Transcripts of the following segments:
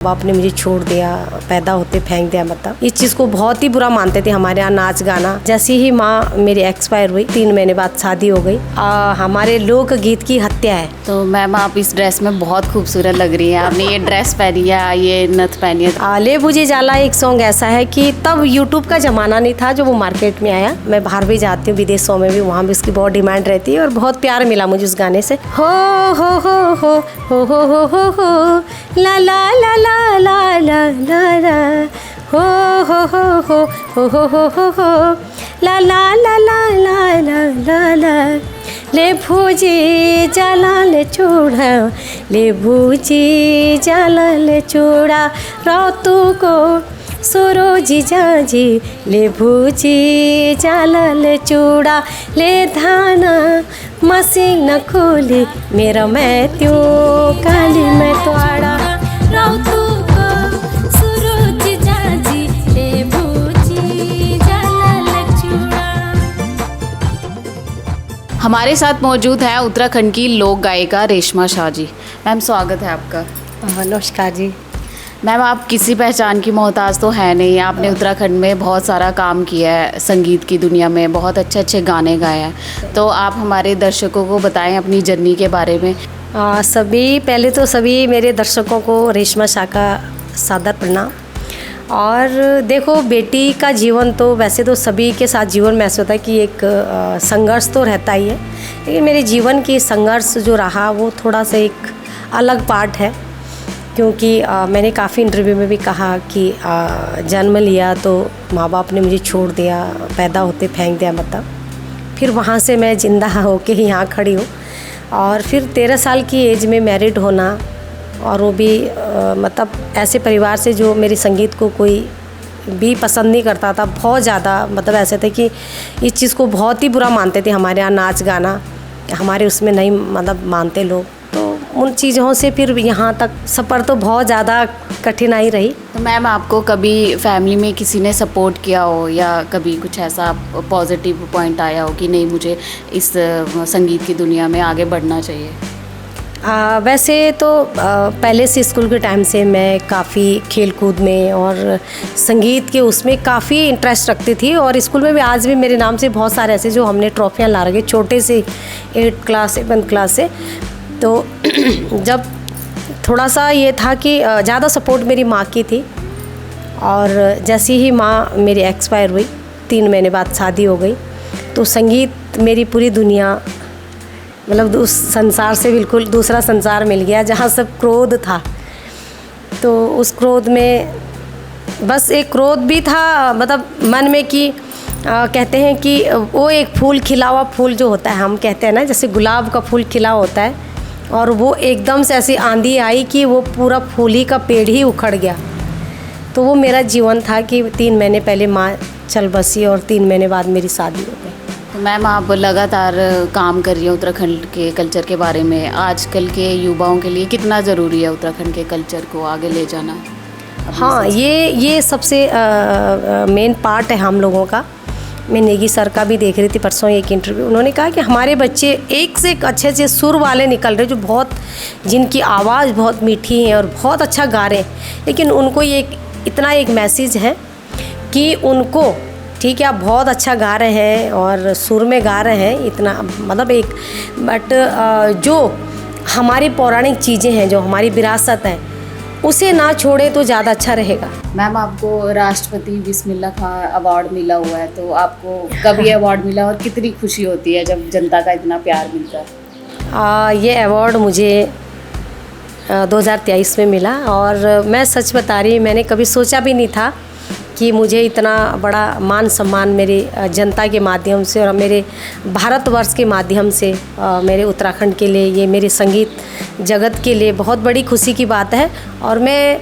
बाप ने मुझे छोड़ दिया, पैदा होते फेंक दिया, मतलब इस चीज़ को बहुत ही बुरा मानते थे हमारे यहाँ नाच गाना। जैसे ही माँ मेरी एक्सपायर हुई 3 महीने बाद शादी हो गई। हमारे लोक गीत की हत्या है। तो मैम आप इस ड्रेस में बहुत खूबसूरत लग रही हैं। आपने ये ड्रेस पहनी है, ये नथ पहनी है। ले बुझे जाला एक सॉन्ग ऐसा है कि तब यूट्यूब का ज़माना नहीं था जो वो मार्केट में आया। मैं बाहर भी जाती हूँ, विदेशों में भी, वहाँ भी उसकी बहुत डिमांड रहती है और बहुत प्यार मिला मुझे उस गाने से। हो हो हो हो हो हो हो हो हो ला ला ला ला ला ला ला ला हो हो हो हो हो हो हो हो हो ला ला ला ला ला ला ला ला ले भूजी जाला ले चूड़ा, ले भूजी जाला ले चूड़ा रातू को सूरज जाजी, ले भूजी जाला ले चूड़ा ले धाना मसीन खोली मेरा मैं त्यों काली मैं त्वाड़ा रातू को सूरज जाजी, ले भूजी जाला ले चूड़ा। हमारे साथ मौजूद है उत्तराखंड की लोक गायिका रेशमा शाह जी। मैम स्वागत है आपका। नमस्कार जी। मैम आप किसी पहचान की मोहताज तो है नहीं। आपने उत्तराखंड में बहुत सारा काम किया है, संगीत की दुनिया में बहुत अच्छे अच्छे गाने गाए हैं। तो आप हमारे दर्शकों को बताएं अपनी जर्नी के बारे में। पहले तो सभी मेरे दर्शकों को रेशमा शाह का सादर प्रणाम। और देखो, बेटी का जीवन तो वैसे तो सभी के साथ जीवन में ऐसा होता है कि एक संघर्ष तो रहता ही है, लेकिन मेरे जीवन की संघर्ष जो रहा वो थोड़ा सा एक अलग पार्ट है। क्योंकि मैंने काफ़ी इंटरव्यू में भी कहा कि जन्म लिया तो माँ बाप ने मुझे छोड़ दिया, पैदा होते फेंक दिया, मतलब फिर वहाँ से मैं ज़िंदा होके ही यहाँ खड़ी हूँ। और फिर 13 साल की एज में मैरिड होना, और वो भी मतलब ऐसे परिवार से जो मेरे संगीत को कोई भी पसंद नहीं करता था, बहुत ज़्यादा, मतलब ऐसे थे कि इस चीज़ को बहुत ही बुरा मानते थे हमारे यहाँ नाच गाना, हमारे उसमें नहीं मतलब मानते लोग। तो उन चीज़ों से फिर यहाँ तक सफ़र तो बहुत ज़्यादा कठिनाई रही। तो मैम आपको कभी फैमिली में किसी ने सपोर्ट किया हो या कभी कुछ ऐसा पॉजिटिव पॉइंट आया हो कि नहीं मुझे इस संगीत की दुनिया में आगे बढ़ना चाहिए? वैसे तो पहले से स्कूल के टाइम से मैं काफ़ी खेल कूद में और संगीत के उसमें काफ़ी इंटरेस्ट रखती थी। और स्कूल में भी आज भी मेरे नाम से बहुत सारे ऐसे जो हमने ट्रॉफियाँ ला रखे छोटे से 8th क्लास 7th क्लास से। तो जब थोड़ा सा ये था कि ज़्यादा सपोर्ट मेरी माँ की थी। और जैसे ही माँ मेरी एक्सपायर हुई 3 महीने बाद शादी हो गई, तो संगीत मेरी पूरी दुनिया, मतलब उस संसार से बिल्कुल दूसरा संसार मिल गया जहाँ सब क्रोध था। तो उस क्रोध में बस एक क्रोध भी था, मतलब मन में कि कहते हैं कि वो एक फूल खिला हुआ फूल जो होता है, हम कहते हैं ना जैसे गुलाब का फूल खिला होता है, और वो एकदम से ऐसी आंधी आई कि वो पूरा फूल ही का पेड़ ही उखड़ गया। तो वो मेरा जीवन था कि 3 महीने पहले माँ चल बसी और 3 महीने बाद मेरी शादी हो गई। तो मैम आप लगातार काम कर रही हैं उत्तराखंड के कल्चर के बारे में। आजकल के युवाओं के लिए कितना ज़रूरी है उत्तराखंड के कल्चर को आगे ले जाना? हाँ, ये सबसे मेन पार्ट है हम लोगों का। मैं नेगी सर का भी देख रही थी परसों एक इंटरव्यू, उन्होंने कहा कि हमारे बच्चे एक से एक अच्छे अच्छे सुर वाले निकल रहे, जो बहुत, जिनकी आवाज़ बहुत मीठी है और बहुत अच्छा गा रहे हैं, लेकिन उनको ये इतना एक मैसेज है कि उनको, ठीक है आप बहुत अच्छा गा रहे हैं और सुर में गा रहे हैं इतना, मतलब एक, बट जो हमारी पौराणिक चीज़ें हैं, जो हमारी विरासत है, उसे ना छोड़े तो ज़्यादा अच्छा रहेगा। मैम आपको राष्ट्रपति बिस्मिल्लाह खां अवार्ड मिला हुआ है, तो आपको कब ये अवार्ड मिला और कितनी खुशी होती है जब जनता का इतना प्यार मिलता है? ये अवार्ड मुझे 2023 में मिला, और मैं सच बता रही, मैंने कभी सोचा भी नहीं था कि मुझे इतना बड़ा मान सम्मान मेरी जनता के माध्यम से और मेरे भारतवर्ष के माध्यम से मेरे उत्तराखंड के लिए, ये मेरे संगीत जगत के लिए बहुत बड़ी खुशी की बात है। और मैं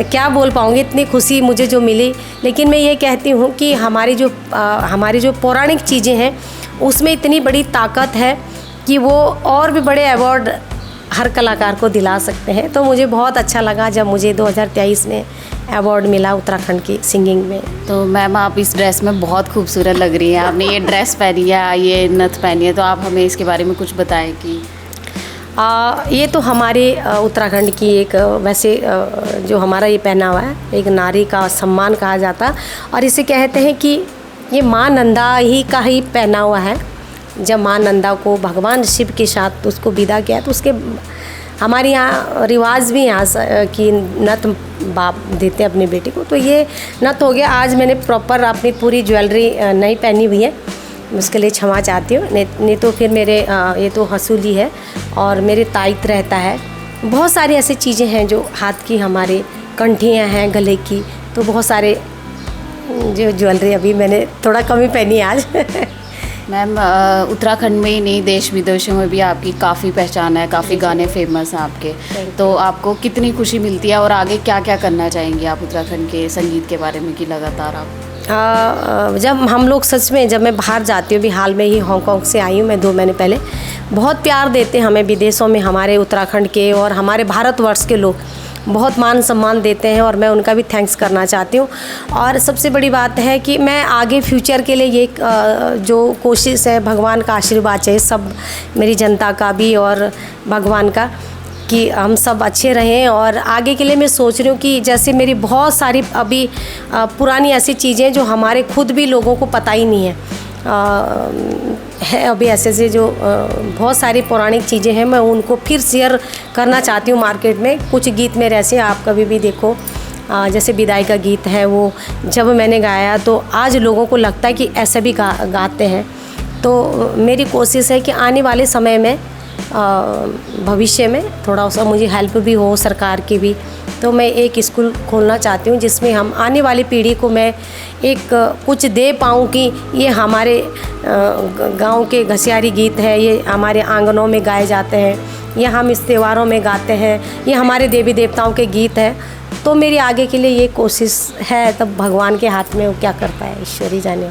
क्या बोल पाऊँगी, इतनी खुशी मुझे जो मिली। लेकिन मैं ये कहती हूँ कि हमारी जो पौराणिक चीज़ें हैं उसमें इतनी बड़ी ताकत है कि वो और भी बड़े अवार्ड हर कलाकार को दिला सकते हैं। तो मुझे बहुत अच्छा लगा जब मुझे 2023 में अवार्ड मिला उत्तराखंड की सिंगिंग में। तो मैम आप इस ड्रेस में बहुत खूबसूरत लग रही हैं। आपने ये ड्रेस पहनी है, ये नथ पहनी है, तो आप हमें इसके बारे में कुछ बताएं कि ये तो हमारे उत्तराखंड की एक वैसे जो हमारा ये पहनावा है, एक नारी का सम्मान कहा जाता है। और इसे कहते हैं कि ये माँ नंदा ही का ही पहनावा है। जब माँ नंदा को भगवान शिव के साथ उसको विदा किया तो उसके हमारे यहाँ रिवाज भी यहाँ कि नथ बाप देते हैं अपनी बेटी को, तो ये नथ हो गया। आज मैंने प्रॉपर अपनी पूरी ज्वेलरी नहीं पहनी हुई है, उसके लिए क्षमा चाहती हूँ। नहीं तो फिर मेरे ये तो हसूली है और मेरे ताइत रहता है। बहुत सारी ऐसी चीज़ें हैं जो हाथ की, हमारे कंठियाँ हैं गले की, तो बहुत सारे जो ज्वेलरी अभी मैंने थोड़ा कम ही पहनी है आज। मैम उत्तराखंड में ही नहीं, देश विदेशों में भी आपकी काफ़ी पहचान है, काफ़ी गाने फेमस हैं आपके। तो आपको कितनी खुशी मिलती है और आगे क्या क्या करना चाहेंगी आप उत्तराखंड के संगीत के बारे में कि लगातार आप? जब हम लोग सच में, जब मैं बाहर जाती हूँ, अभी हाल में ही हांगकांग से आई हूँ मैं 2 महीने पहले, बहुत प्यार देते हैं हमें विदेशों में, हमारे उत्तराखंड के और हमारे भारतवर्ष के लोग बहुत मान सम्मान देते हैं और मैं उनका भी थैंक्स करना चाहती हूँ। और सबसे बड़ी बात है कि मैं आगे फ्यूचर के लिए ये जो कोशिश है, भगवान का आशीर्वाद चाहिए सब, मेरी जनता का भी और भगवान का, कि हम सब अच्छे रहें। और आगे के लिए मैं सोच रही हूँ कि जैसे मेरी बहुत सारी अभी पुरानी ऐसी चीज़ें जो हमारे खुद भी लोगों को पता ही नहीं है अभी ऐसे जो बहुत सारी पौराणिक चीज़ें हैं, मैं उनको फिर शेयर करना चाहती हूँ मार्केट में। कुछ गीत मेरे ऐसे आप कभी भी देखो, जैसे विदाई का गीत है, वो जब मैंने गाया तो आज लोगों को लगता है कि ऐसे भी गाते हैं। तो मेरी कोशिश है कि आने वाले समय में भविष्य में थोड़ा सा मुझे हेल्प भी हो सरकार की भी, तो मैं एक स्कूल खोलना चाहती हूँ जिसमें हम आने वाली पीढ़ी को मैं एक कुछ दे पाऊँ कि ये हमारे गांव के घसियारी गीत है, ये हमारे आंगनों में गाए जाते हैं, ये हम इस त्योहारों में गाते हैं, ये हमारे देवी देवताओं के गीत हैं। तो मेरी आगे के लिए ये कोशिश है, तब भगवान के हाथ में वो क्या करता है, ईश्वर ही जाने।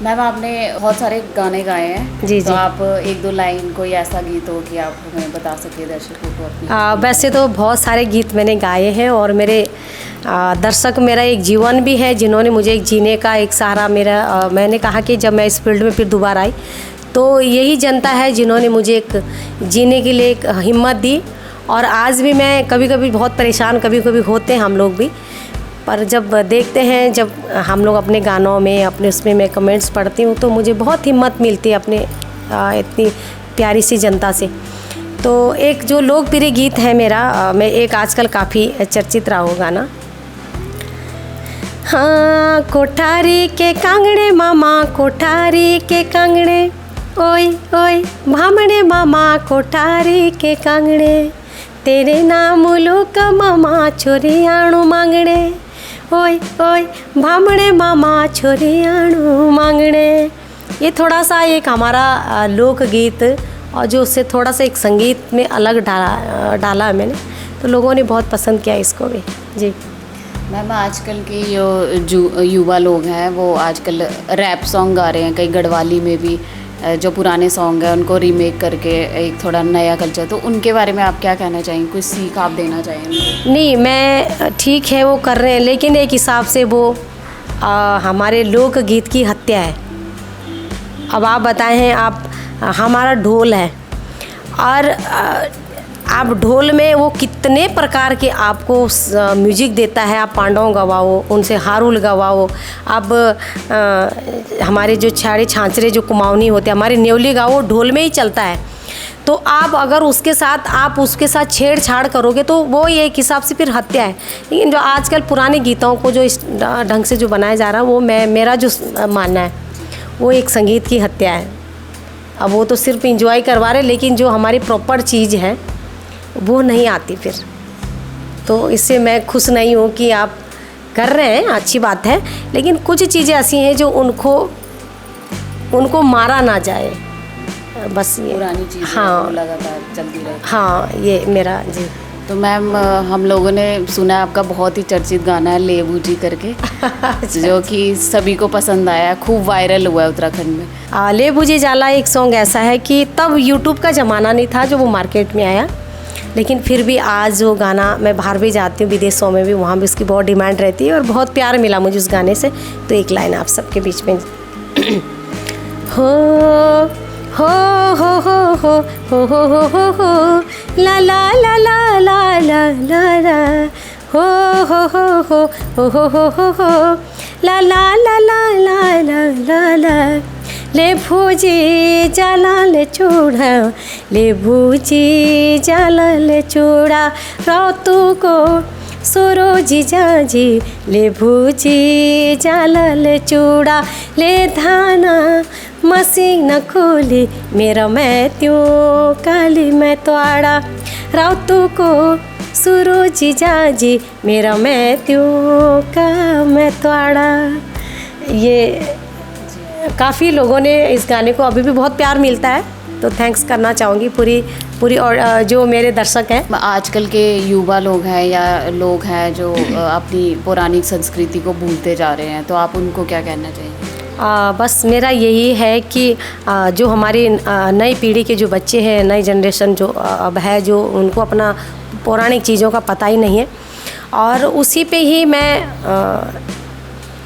मैम आपने बहुत सारे गाने गाए हैं, जी तो जी। आप 1-2 लाइन कोई ऐसा गीत हो कि आप हमें बता सके दर्शकों को अपनी? वैसे तो बहुत सारे गीत मैंने गाए हैं और मेरे दर्शक मेरा एक जीवन भी है, जिन्होंने मुझे एक जीने का एक सहारा मेरा मैंने कहा कि जब मैं इस फील्ड में फिर दोबारा आई तो यही जनता है जिन्होंने मुझे एक जीने के लिए एक हिम्मत दी। और आज भी मैं कभी कभी बहुत परेशान कभी कभी होते हैं हम लोग भी, पर जब देखते हैं, जब हम लोग अपने गानों में अपने उसमें मैं कमेंट्स पढ़ती हूँ तो मुझे बहुत हिम्मत मिलती है अपने इतनी प्यारी सी जनता से। तो एक जो लोकप्रिय गीत है मेरा, मैं एक आजकल काफ़ी चर्चित रहा हो गाना, हाँ कोठारी के कांगड़े मामा, कोठारी के कांगड़े, ओए ओए भामड़े मामा, कोठारी के कांगड़े, तेरे नाम लोक मामा छोरी आणु मांगड़े, ओए ओए भामड़े मामा छोरी आणु मांगड़े। ये थोड़ा सा एक हमारा लोकगीत और जो उससे थोड़ा सा एक संगीत में अलग डाला है मैंने, तो लोगों ने बहुत पसंद किया इसको भी। जी मैम आजकल के जो युवा लोग हैं वो आजकल रैप सॉन्ग गा रहे हैं, कई गढ़वाली में भी जो पुराने सॉन्ग हैं उनको रीमेक करके एक थोड़ा नया कल्चर, तो उनके बारे में आप क्या कहना चाहेंगे, कुछ सीख आप देना चाहेंगे? नहीं, मैं ठीक है वो कर रहे हैं, लेकिन एक हिसाब से वो हमारे लोकगीत की हत्या है। अब आप बताएं हैं, आप हमारा ढोल है और आप ढोल में वो कितने प्रकार के आपको म्यूजिक देता है, आप पांडव गवाओ, उनसे हारुल गवाओ, अब हमारे जो छाड़े छांचरे जो कुमाऊनी होते हैं, हमारे न्योली गाओ, ढोल में ही चलता है। तो आप अगर उसके साथ छेड़छाड़ करोगे तो वो ये एक हिसाब से फिर हत्या है। लेकिन जो आजकल पुराने गीतों को जो इस ढंग से जो बनाया जा रहा है, वो मेरा जो मानना है वो एक संगीत की हत्या है। अब वो तो सिर्फ इंजॉय करवा रहे, लेकिन जो हमारी प्रॉपर चीज़ है वो नहीं आती फिर। तो इससे मैं खुश नहीं हूँ कि आप कर रहे हैं, अच्छी बात है, लेकिन कुछ चीज़ें ऐसी हैं जो उनको मारा ना जाए, बस ये पुरानी चीज़ें हाँ लगातार चलती रहे। हाँ, ये मेरा जी। तो मैम हम लोगों ने सुना है आपका बहुत ही चर्चित गाना है ले बूजी करके, जो कि सभी को पसंद आया, खूब वायरल हुआ है उत्तराखंड में। ले बूझे जाला एक सॉन्ग ऐसा है कि तब यूट्यूब का ज़माना नहीं था जो वो मार्केट में आया, लेकिन फिर भी आज वो गाना, मैं बाहर भी जाती हूँ विदेशों में भी, वहाँ भी उसकी बहुत डिमांड रहती है और बहुत प्यार मिला मुझे उस गाने से। तो एक लाइन आप सबके बीच में, हो हो हो हो हो हो हो हो हो ला ला ला ला ला ला ला ला हो हो हो हो हो हो हो हो हो ला ला ला ला ला ला ला ला ले भूजी जाला ले चूड़ा ले भूजी जाला ले चूड़ा रातू को सूरजी जाजी ले भूजी जाला ले चूड़ा ले धाना मसीन खोली मेरा मैं त्यों काली मैं त्वाड़ा रातू को सूरजी जाजी मेरा मैं त्यों का मैं त्वाड़ा। ये काफ़ी लोगों ने इस गाने को अभी भी बहुत प्यार मिलता है, तो थैंक्स करना चाहूँगी पूरी और जो मेरे दर्शक हैं। आजकल के युवा लोग हैं या लोग हैं जो अपनी पौराणिक संस्कृति को भूलते जा रहे हैं, तो आप उनको क्या कहना चाहिए? बस मेरा यही है कि जो हमारी नई पीढ़ी के जो बच्चे हैं, नई जनरेशन जो अब है, जो उनको अपना पौराणिक चीज़ों का पता ही नहीं है, और उसी पे ही मैं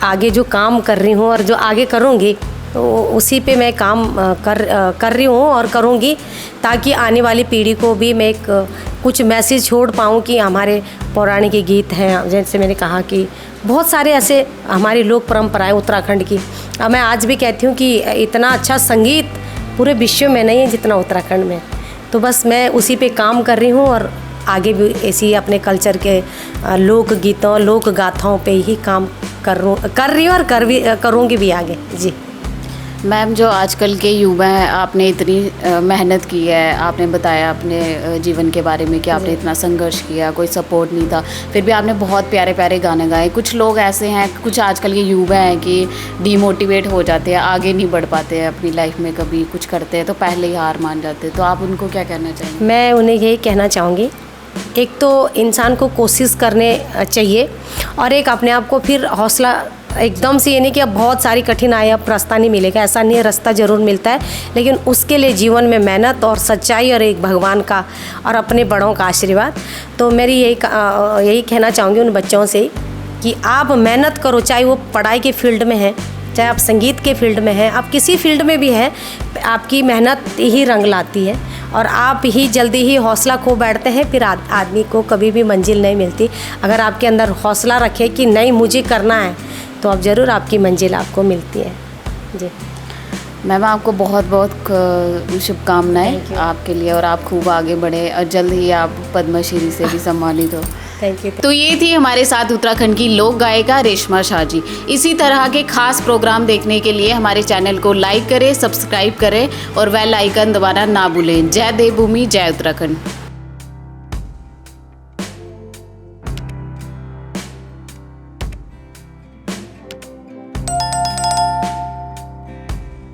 आगे जो काम कर रही हूँ और जो आगे करूँगी, तो उसी पे मैं काम कर रही हूँ और करूँगी, ताकि आने वाली पीढ़ी को भी मैं एक कुछ मैसेज छोड़ पाऊँ कि हमारे पौराणिक गीत हैं। जैसे मैंने कहा कि बहुत सारे ऐसे हमारी लोक परंपराएं उत्तराखंड की, मैं आज भी कहती हूँ कि इतना अच्छा संगीत पूरे विश्व में नहीं है जितना उत्तराखंड में। तो बस मैं उसी पे काम कर रही हूँ और आगे भी ऐसी अपने कल्चर के लोक गीतों लोक गाथाओं पे ही काम कर रही हूँ और करूँगी भी आगे। जी मैम, जो आजकल के युवा हैं, आपने इतनी मेहनत की है, आपने बताया अपने जीवन के बारे में कि आपने इतना संघर्ष किया, कोई सपोर्ट नहीं था, फिर भी आपने बहुत प्यारे प्यारे गाने गाए। कुछ लोग ऐसे हैं, कुछ आजकल के युवा हैं कि डीमोटिवेट हो जाते हैं, आगे नहीं बढ़ पाते हैं अपनी लाइफ में, कभी कुछ करते हैं तो पहले ही हार मान जाते हैं, तो आप उनको क्या कहना चाहेंगे? मैं उन्हें यही कहना चाहूँगी, एक तो इंसान को कोशिश करने चाहिए, और एक अपने आप को फिर हौसला एकदम से, ये नहीं कि अब बहुत सारी कठिनाई अब रास्ता नहीं मिलेगा, ऐसा नहीं है, रास्ता ज़रूर मिलता है, लेकिन उसके लिए जीवन में मेहनत और सच्चाई और एक भगवान का और अपने बड़ों का आशीर्वाद। तो मेरी यही कहना चाहूँगी उन बच्चों से कि आप मेहनत करो, चाहे वो पढ़ाई के फील्ड में है, चाहे आप संगीत के फील्ड में हैं, आप किसी फील्ड में भी हैं, आपकी मेहनत ही रंग लाती है, और आप ही जल्दी ही हौसला खो बैठते हैं, फिर आदमी को कभी भी मंजिल नहीं मिलती। अगर आपके अंदर हौसला रखे कि नहीं मुझे करना है, तो आप ज़रूर आपकी मंजिल आपको मिलती है। जी मैम, आपको बहुत बहुत शुभकामनाएं आपके लिए, और आप खूब आगे बढ़े और जल्द ही आप पद्मश्री से भी सम्मानित हो। Thank you. तो ये थी हमारे साथ उत्तराखंड की लोक गायिका रेशमा शाह जी। इसी तरह के खास प्रोग्राम देखने के लिए हमारे चैनल को लाइक करें, सब्सक्राइब करें और बेल आइकन दबाना ना भूलें। जय देवभूमि, जय उत्तराखंड।